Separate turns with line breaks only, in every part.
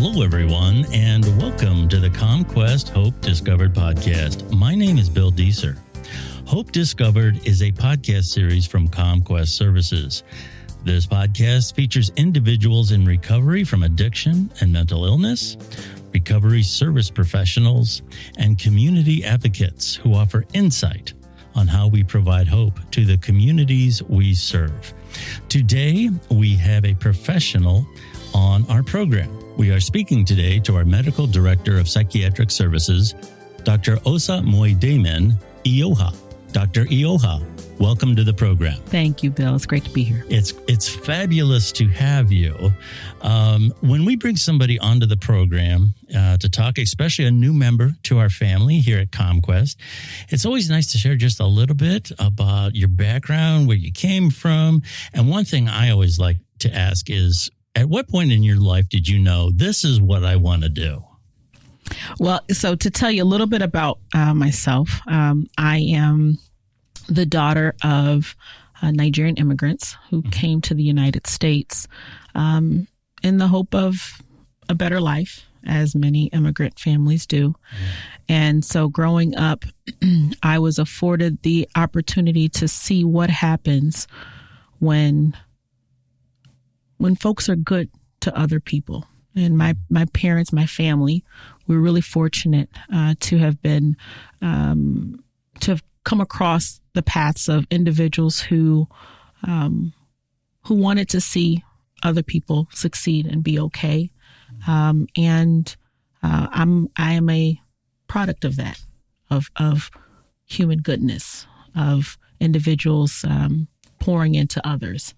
Hello, everyone, and welcome to the CommQuest Hope Discovered podcast. My name is Bill Deeser. Hope Discovered is a podcast series from CommQuest Services. This podcast features individuals in recovery from addiction and mental illness, recovery service professionals, and community advocates who offer insight on how we provide hope to the communities we serve. Today, we have a professional on our program. We are speaking today to our Medical Director of Psychiatric Services, Dr. Osamuedemen Iyoha. Dr. Iyoha, welcome to the program.
Thank you, Bill. It's great to be here.
It's fabulous to have you. When we bring somebody onto the program to talk, especially a new member to our family here at CommQuest, it's always nice to share just a little bit about your background, where you came from. And one thing I always like to ask is, at what point in your life did you know this is what I want to do?
Well, so to tell you a little bit about myself, I am the daughter of Nigerian immigrants who came to the United States in the hope of a better life, as many immigrant families do. And so growing up, I was afforded the opportunity to see what happens when folks are good to other people. And my parents, my family, we were really fortunate to have been, to have come across the paths of individuals who wanted to see other people succeed and be okay. I am a product of that, of human goodness, of individuals pouring into others.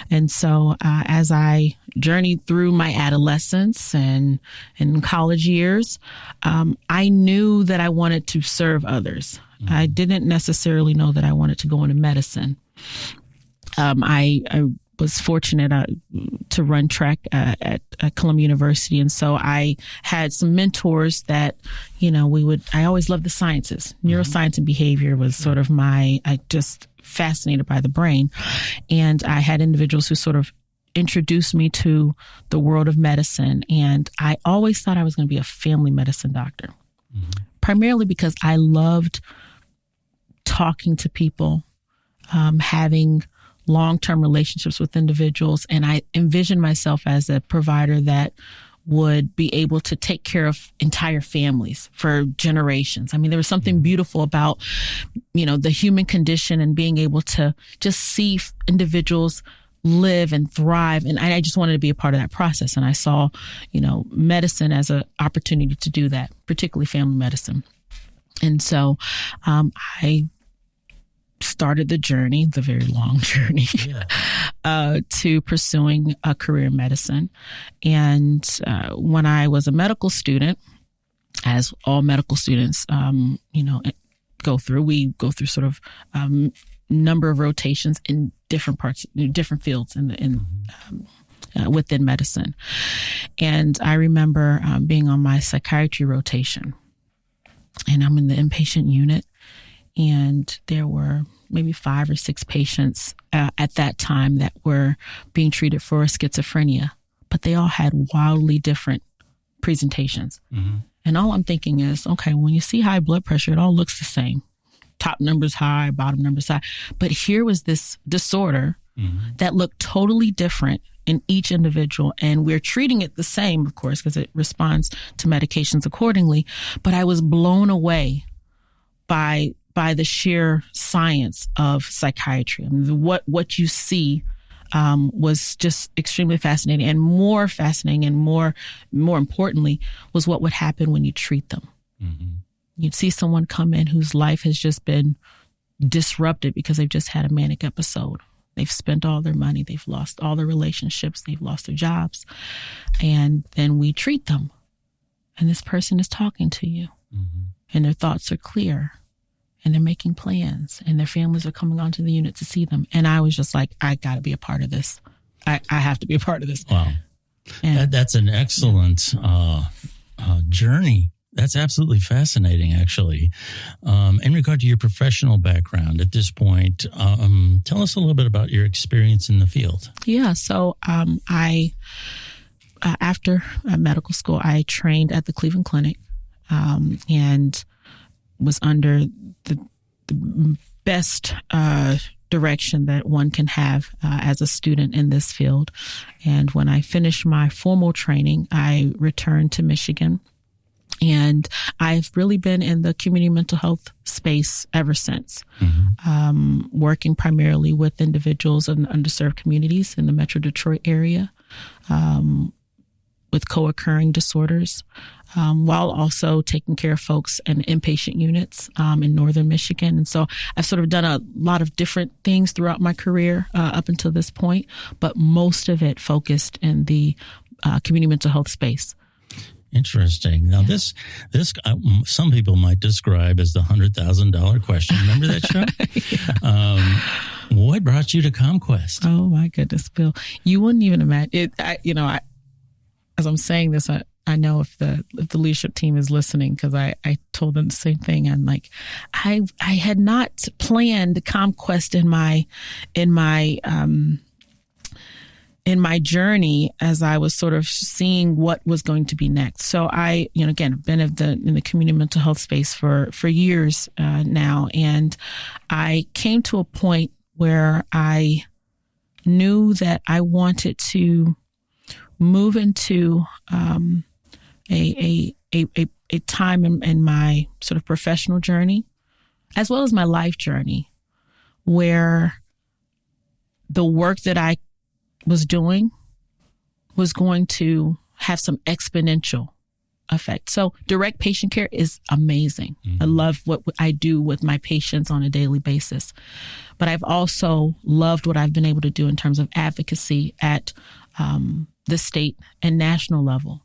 And so as I journeyed through my adolescence and college years, I knew that I wanted to serve others. I didn't necessarily know that I wanted to go into medicine. I was fortunate to run track at Columbia University. And so I had some mentors that, I always loved the sciences. Neuroscience and behavior was sort of I just fascinated by the brain. And I had individuals who sort of introduced me to the world of medicine. And I always thought I was going to be a family medicine doctor, primarily because I loved talking to people, having long-term relationships with individuals. And I envisioned myself as a provider that would be able to take care of entire families for generations. I mean, there was something beautiful about, the human condition and being able to just see individuals live and thrive. And I just wanted to be a part of that process. And I saw, medicine as an opportunity to do that, particularly family medicine. And so I started the journey, the very long journey, to pursuing a career in medicine. And when I was a medical student, as all medical students, we go through sort of number of rotations in different parts, different fields within medicine. And I remember being on my psychiatry rotation, and I'm in the inpatient unit. And there were maybe 5 or 6 patients at that time that were being treated for schizophrenia, but they all had wildly different presentations. And all I'm thinking is, okay, when you see high blood pressure, it all looks the same. Top numbers high, bottom numbers high. But here was this disorder that looked totally different in each individual. And we're treating it the same, of course, because it responds to medications accordingly. But I was blown away by the sheer science of psychiatry. I mean, what you see was just extremely fascinating, and more fascinating and more importantly was what would happen when you treat them. You'd see someone come in whose life has just been disrupted because they've just had a manic episode. They've spent all their money. They've lost all their relationships. They've lost their jobs. And then we treat them. And this person is talking to you. And their thoughts are clear. And they're making plans. And their families are coming onto the unit to see them. And I was just like, I got to be a part of this. I have to be a part of this.
Wow. That's an excellent journey. That's absolutely fascinating, actually. In regard to your professional background at this point, tell us a little bit about your experience in the field.
Yeah, so I after medical school, I trained at the Cleveland Clinic and was under the best direction that one can have as a student in this field. And when I finished my formal training, I returned to Michigan. And I've really been in the community mental health space ever since, working primarily with individuals in underserved communities in the Metro Detroit area with co-occurring disorders, while also taking care of folks in inpatient units in northern Michigan. And so I've sort of done a lot of different things throughout my career up until this point, but most of it focused in the community mental health space.
Interesting. Now, this some people might describe as the $100,000 question. Remember that show? Yeah. What brought you to CommQuest?
Oh my goodness, Bill! You wouldn't even imagine it. As I'm saying this, I know if the leadership team is listening, because I told them the same thing. I'm like, I had not planned CommQuest in my journey as I was sort of seeing what was going to be next. So I, again, been in the community mental health space for years now. And I came to a point where I knew that I wanted to move into a time in my sort of professional journey, as well as my life journey, where the work that I was doing was going to have some exponential effect. So direct patient care is amazing. I love what I do with my patients on a daily basis. But I've also loved what I've been able to do in terms of advocacy at the state and national level.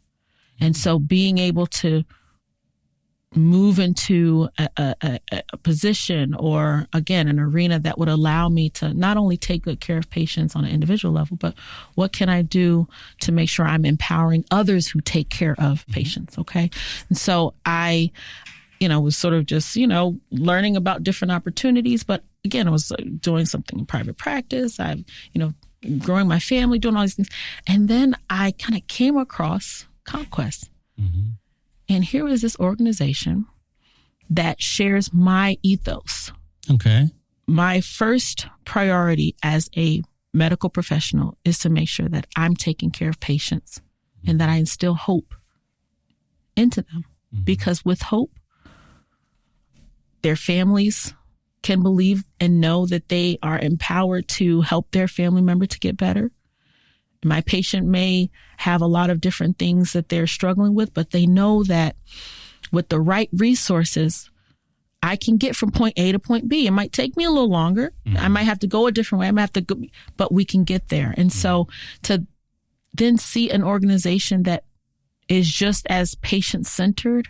And so being able to move into a position or, again, an arena that would allow me to not only take good care of patients on an individual level, but what can I do to make sure I'm empowering others who take care of patients, okay? And so I, was sort of just, learning about different opportunities. But again, I was doing something in private practice. I've, growing my family, doing all these things. And then I kind of came across CommQuest. And here is this organization that shares my ethos. Okay. My first priority as a medical professional is to make sure that I'm taking care of patients and that I instill hope into them. Because with hope, their families can believe and know that they are empowered to help their family member to get better. My patient may have a lot of different things that they're struggling with, but they know that with the right resources, I can get from point A to point B. It might take me a little longer. I might have to go a different way. I might have to go, but we can get there. And so to then see an organization that is just as patient-centered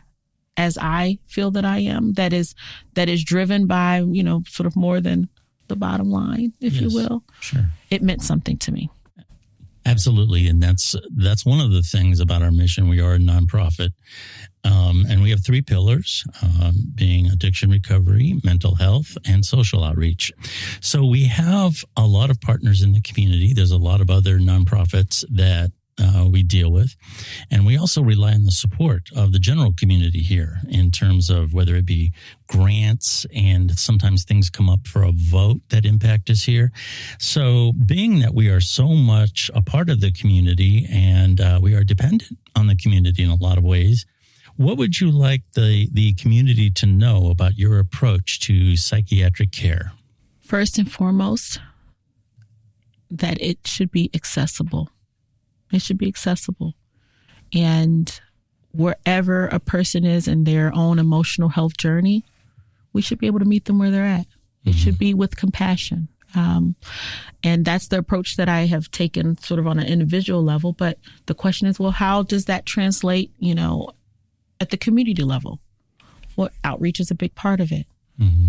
as I feel that I am, that is driven by, sort of more than the bottom line, if you will. Sure. It meant something to me.
Absolutely. And that's one of the things about our mission. We are a nonprofit, and we have 3 pillars, being addiction recovery, mental health, and social outreach. So we have a lot of partners in the community. There's a lot of other nonprofits that we deal with. And we also rely on the support of the general community here in terms of whether it be grants, and sometimes things come up for a vote that impact us here. So being that we are so much a part of the community and we are dependent on the community in a lot of ways, what would you like the community to know about your approach to psychiatric care?
First and foremost, that it should be accessible. It should be accessible. And wherever a person is in their own emotional health journey, we should be able to meet them where they're at. It should be with compassion. And that's the approach that I have taken sort of on an individual level. But the question is, well, how does that translate, at the community level? Well, outreach is a big part of it.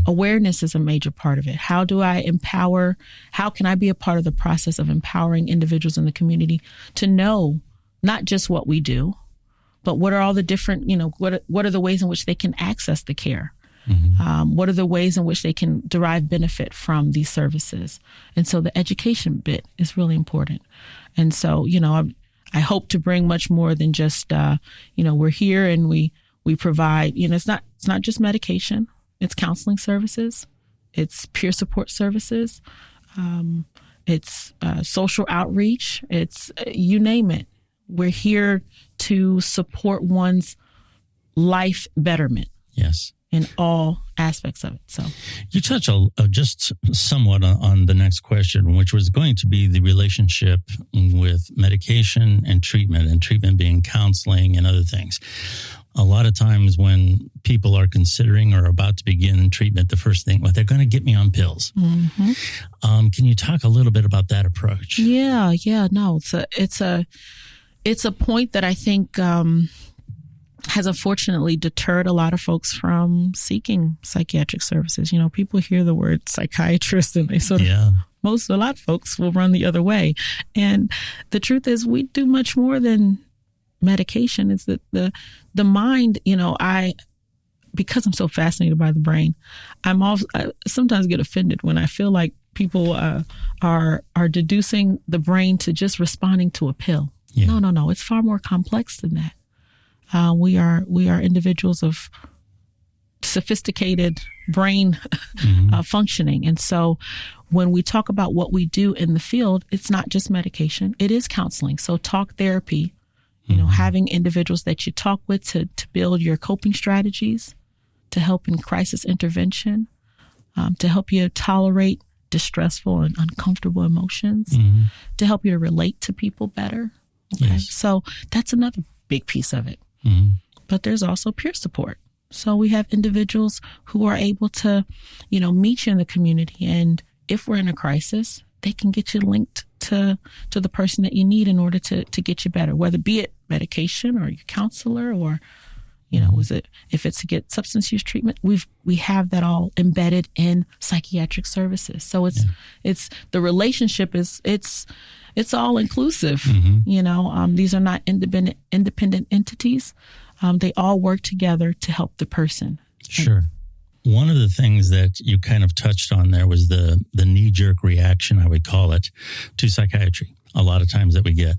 Awareness is a major part of it. How do I empower? How can I be a part of the process of empowering individuals in the community to know not just what we do, but what are all the different, what are the ways in which they can access the care? What are the ways in which they can derive benefit from these services? And so the education bit is really important. And so, I hope to bring much more than just, we're here and we provide, it's not just medication. It's counseling services. It's peer support services. It's social outreach. It's you name it. We're here to support one's life betterment.
Yes.
In all aspects of it. So
you touch just somewhat on the next question, which was going to be the relationship with medication and treatment being counseling and other things. A lot of times when people are considering or about to begin treatment, the first thing, they're going to get me on pills. Mm-hmm. Can you talk a little bit about that approach?
Yeah. No, it's a point that I think has unfortunately deterred a lot of folks from seeking psychiatric services. People hear the word psychiatrist and they a lot of folks will run the other way. And the truth is we do much more than medication. It's that the mind, because I'm so fascinated by the brain, I sometimes get offended when I feel like people are deducing the brain to just responding to a pill. Yeah. No. It's far more complex than that. We are individuals of sophisticated brain functioning. And so when we talk about what we do in the field, it's not just medication. It is counseling. So talk therapy, having individuals that you talk with to build your coping strategies, to help in crisis intervention, to help you tolerate distressful and uncomfortable emotions, to help you to relate to people better. Okay. Yes. So that's another big piece of it. Mm-hmm. But there's also peer support. So we have individuals who are able to, meet you in the community. And if we're in a crisis, they can get you linked to the person that you need in order to get you better, whether be it medication or your counselor or, if it's to get substance use treatment, we have that all embedded in psychiatric services. So it's the relationship it's all inclusive. Mm-hmm. These are not independent entities. They all work together to help the person.
Sure. One of the things that you kind of touched on there was the knee-jerk reaction, I would call it, to psychiatry. A lot of times that we get.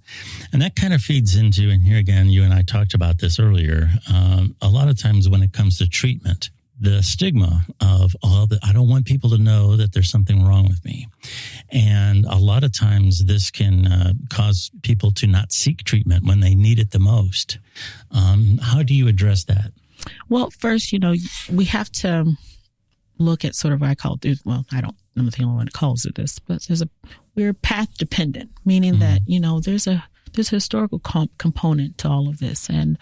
And that kind of feeds into, and here again, you and I talked about this earlier, a lot of times when it comes to treatment, the stigma of, I don't want people to know that there's something wrong with me. And a lot of times this can cause people to not seek treatment when they need it the most. How do you address that?
Well, first, we have to look at sort of what I call it. Well, I'm not the only one that calls it this, but we're path dependent, meaning that, there's a historical component to all of this. And,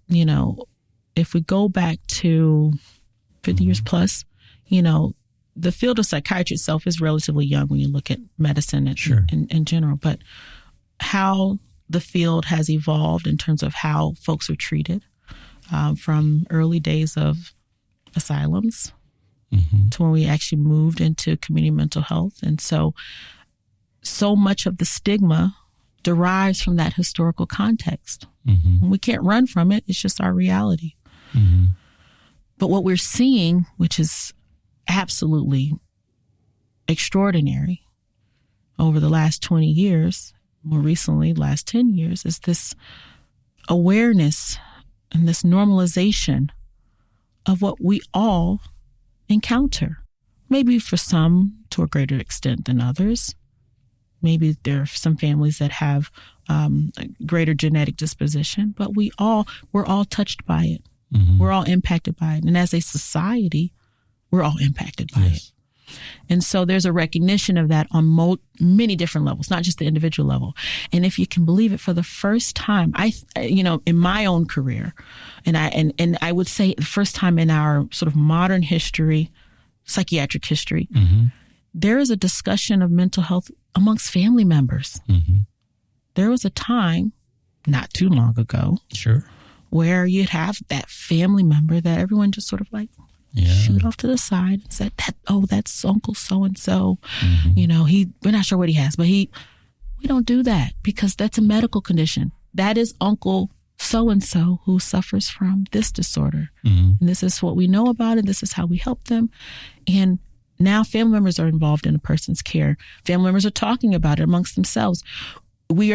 if we go back to 50 years plus, the field of psychiatry itself is relatively young when you look at medicine in general, but how the field has evolved in terms of how folks are treated from early days of asylums to when we actually moved into community mental health. And so much of the stigma derives from that historical context. We can't run from it. It's just our reality. But what we're seeing, which is absolutely extraordinary over the last 20 years, more recently, last 10 years, is this awareness and this normalization of what we all encounter. Maybe for some to a greater extent than others. Maybe there are some families that have a greater genetic disposition, but we're all touched by it. We're all impacted by it. And as a society, we're all impacted by it. And so there's a recognition of that on many different levels, not just the individual level. And if you can believe it, for the first time, in my own career, and I would say the first time in our sort of modern history, psychiatric history, there is a discussion of mental health amongst family members. There was a time, not too long ago, where you'd have that family member that everyone just sort of shoot off to the side and said, that's Uncle so-and-so. We're not sure what he has, but we don't do that because that's a medical condition. That is Uncle so-and-so who suffers from this disorder. And this is what we know about it. This is how we help them. And now family members are involved in a person's care. Family members are talking about it amongst themselves. we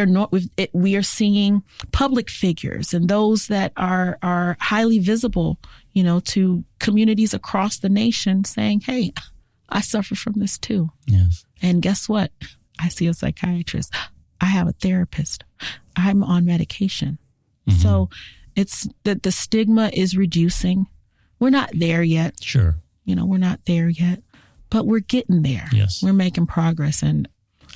are seeing public figures and those that are highly visible, to communities across the nation saying, hey, I suffer from this too.
Yes.
And guess what? I see a psychiatrist. I have a therapist. I'm on medication. Mm-hmm. So it's that the stigma is reducing. We're not there yet.
Sure.
We're not there yet, but we're getting there.
Yes.
We're making progress, and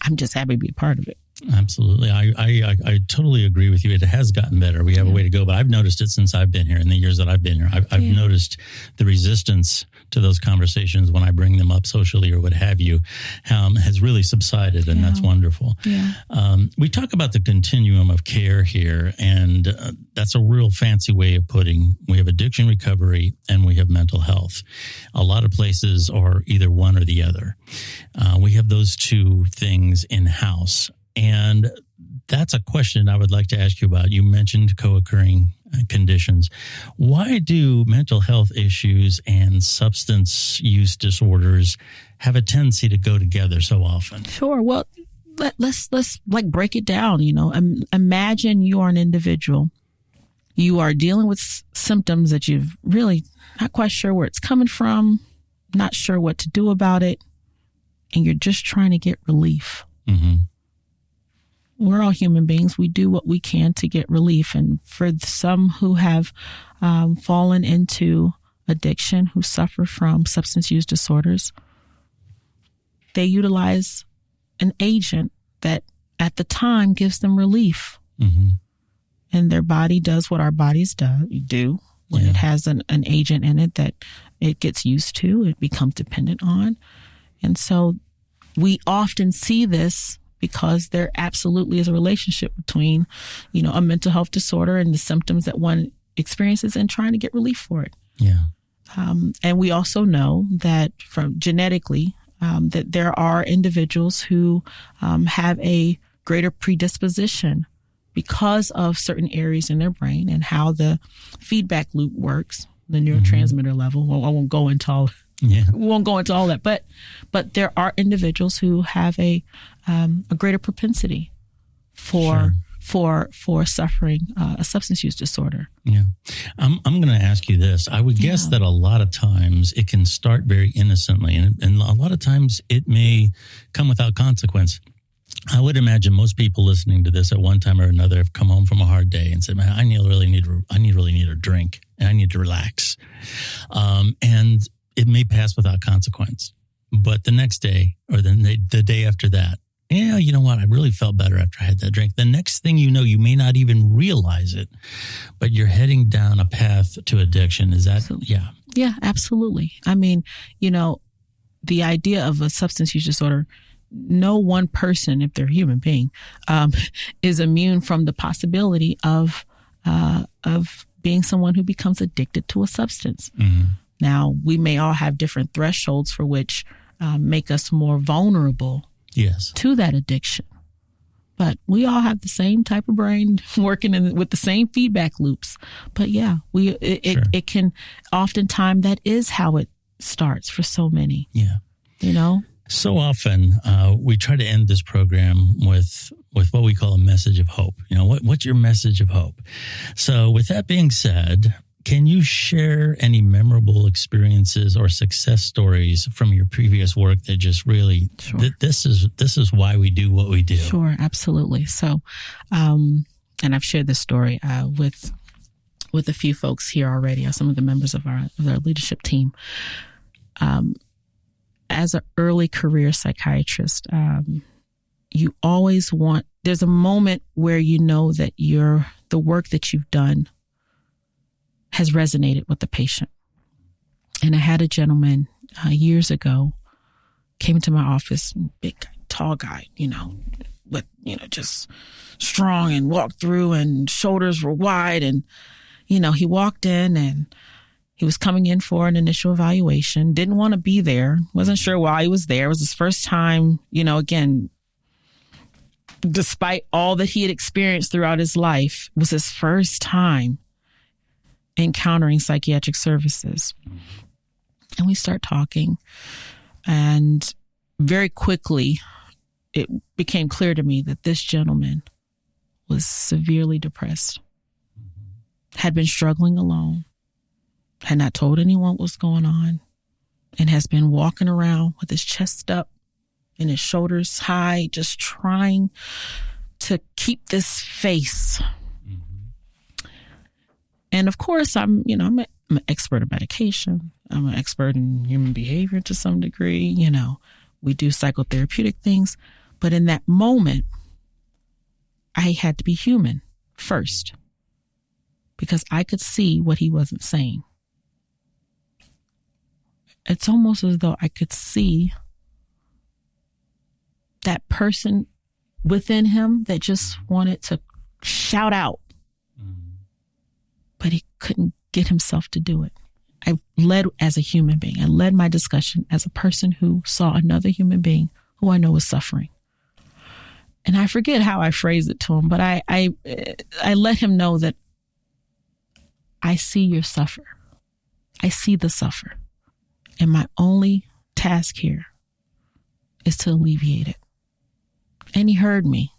I'm just happy to be a part of it.
Absolutely. I totally agree with you. It has gotten better. We have a way to go, but I've noticed it since I've been here. In the years that I've been here, I've noticed the resistance to those conversations when I bring them up socially or what have you has really subsided, and that's wonderful.
Yeah.
We talk about the continuum of care here, and that's a real fancy way of putting. We have addiction recovery and we have mental health. A lot of places are either one or the other. We have those two things in-house. And that's a question I would like to ask you about. You mentioned co-occurring conditions. Why do mental health issues and substance use disorders have a tendency to go together so often?
Sure. Well, let's break it down. Imagine you are an individual. You are dealing with symptoms that you've really not quite sure where it's coming from, not sure what to do about it, and you're just trying to get relief. Mm-hmm. We're all human beings. We do what we can to get relief. And for some who have fallen into addiction, who suffer from substance use disorders, they utilize an agent that at the time gives them relief. Mm-hmm. And their body does what our bodies do when it has an agent in it that it gets used to, it becomes dependent on. And so we often see this because there absolutely is a relationship between, a mental health disorder and the symptoms that one experiences and trying to get relief for it.
Yeah.
And we also know that from genetically, that there are individuals who have a greater predisposition because of certain areas in their brain and how the feedback loop works, the neurotransmitter level. Well, I won't go into all. We won't go into all that, but there are individuals who have a greater propensity for suffering a substance use disorder.
Yeah, I'm going to ask you this. I would guess that a lot of times it can start very innocently, and a lot of times it may come without consequence. I would imagine most people listening to this at one time or another have come home from a hard day and said, "Man, I really need a drink, and I need to relax," and it may pass without consequence. But the next day or the day after that, you know what? I really felt better after I had that drink. The next thing you know, you may not even realize it, but you're heading down a path to addiction. Is that,
absolutely. Yeah, absolutely. I mean, the idea of a substance use disorder, no one person, if they're a human being, is immune from the possibility of being someone who becomes addicted to a substance. Mm-hmm. Now, we may all have different thresholds for which make us more vulnerable to that addiction. But we all have the same type of brain working with the same feedback loops. But it can oftentimes that is how it starts for so many.
Yeah. So often we try to end this program with what we call a message of hope. What's your message of hope? So with that being said, can you share any memorable experiences or success stories from your previous work that just really, this is why we do what we do?
Sure, absolutely. So, and I've shared this story with a few folks here already, some of the members of our leadership team. As an early career psychiatrist, you always there's a moment where you know that the work that you've done has resonated with the patient. And I had a gentleman years ago came into my office, big, tall guy, with, just strong, and walked through and shoulders were wide. And, he walked in and he was coming in for an initial evaluation, didn't want to be there, wasn't sure why he was there. It was his first time, again, despite all that he had experienced throughout his life, it was his first time encountering psychiatric services. And we start talking, and very quickly it became clear to me that this gentleman was severely depressed, had been struggling alone, had not told anyone what was going on, and has been walking around with his chest up and his shoulders high, just trying to keep this face. And of course, I'm an expert in medication. I'm an expert in human behavior to some degree. We do psychotherapeutic things. But in that moment, I had to be human first because I could see what he wasn't saying. It's almost as though I could see that person within him that just wanted to shout out, but he couldn't get himself to do it. I led as a human being. I led my discussion as a person who saw another human being who I know was suffering. And I forget how I phrased it to him, but I let him know that I see your suffer. I see the suffer. And my only task here is to alleviate it. And he heard me.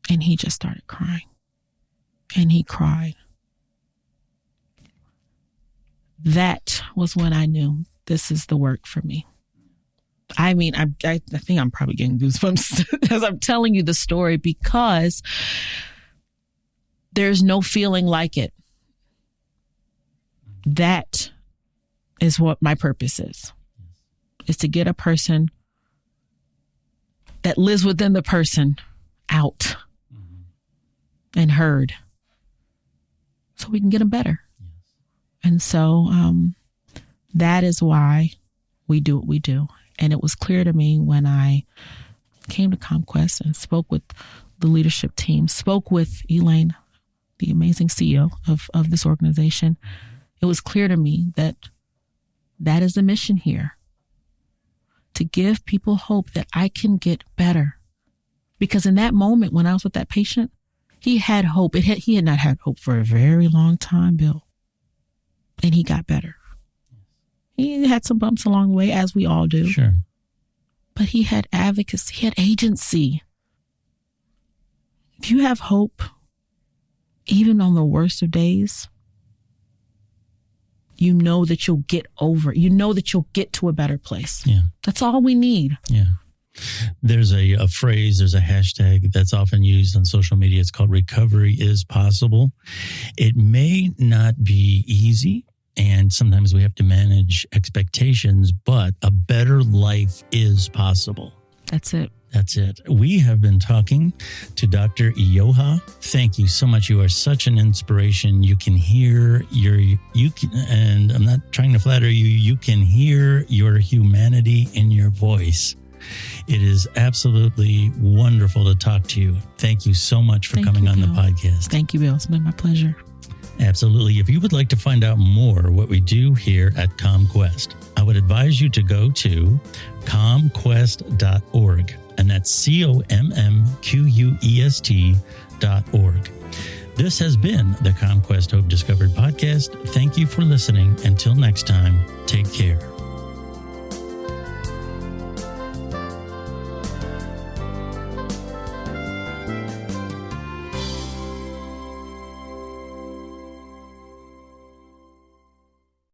And he just started crying. And he cried. That was when I knew this is the work for me. I mean, I think I'm probably getting goosebumps as I'm telling you the story because there's no feeling like it. That is what my purpose is to get a person that lives within the person out and heard so we can get them better. And so that is why we do what we do. And it was clear to me when I came to CommQuest and spoke with the leadership team, spoke with Elaine, the amazing CEO of this organization. It was clear to me that that is the mission here, to give people hope that I can get better. Because in that moment when I was with that patient, he had hope. He had not had hope for a very long time, Bill. And he got better. He had some bumps along the way, as we all do.
Sure.
But he had advocacy. He had agency. If you have hope, even on the worst of days, you know that you'll get over it. You know that you'll get to a better place.
Yeah.
That's all we need.
Yeah. There's a phrase, there's a hashtag that's often used on social media. It's called recovery is possible. It may not be easy, and sometimes we have to manage expectations, but a better life is possible.
That's it.
That's it. We have been talking to Dr. Iyoha. Thank you so much. You are such an inspiration. You can hear and I'm not trying to flatter you, you can hear your humanity in your voice. It is absolutely wonderful to talk to you. Thank you so much for coming on the podcast.
Thank you, Bill. It's been my pleasure.
Absolutely. If you would like to find out more what we do here at CommQuest, I would advise you to go to CommQuest.org, and that's CommQuest.org. This has been the CommQuest Hope Discovered podcast. Thank you for listening. Until next time, take care.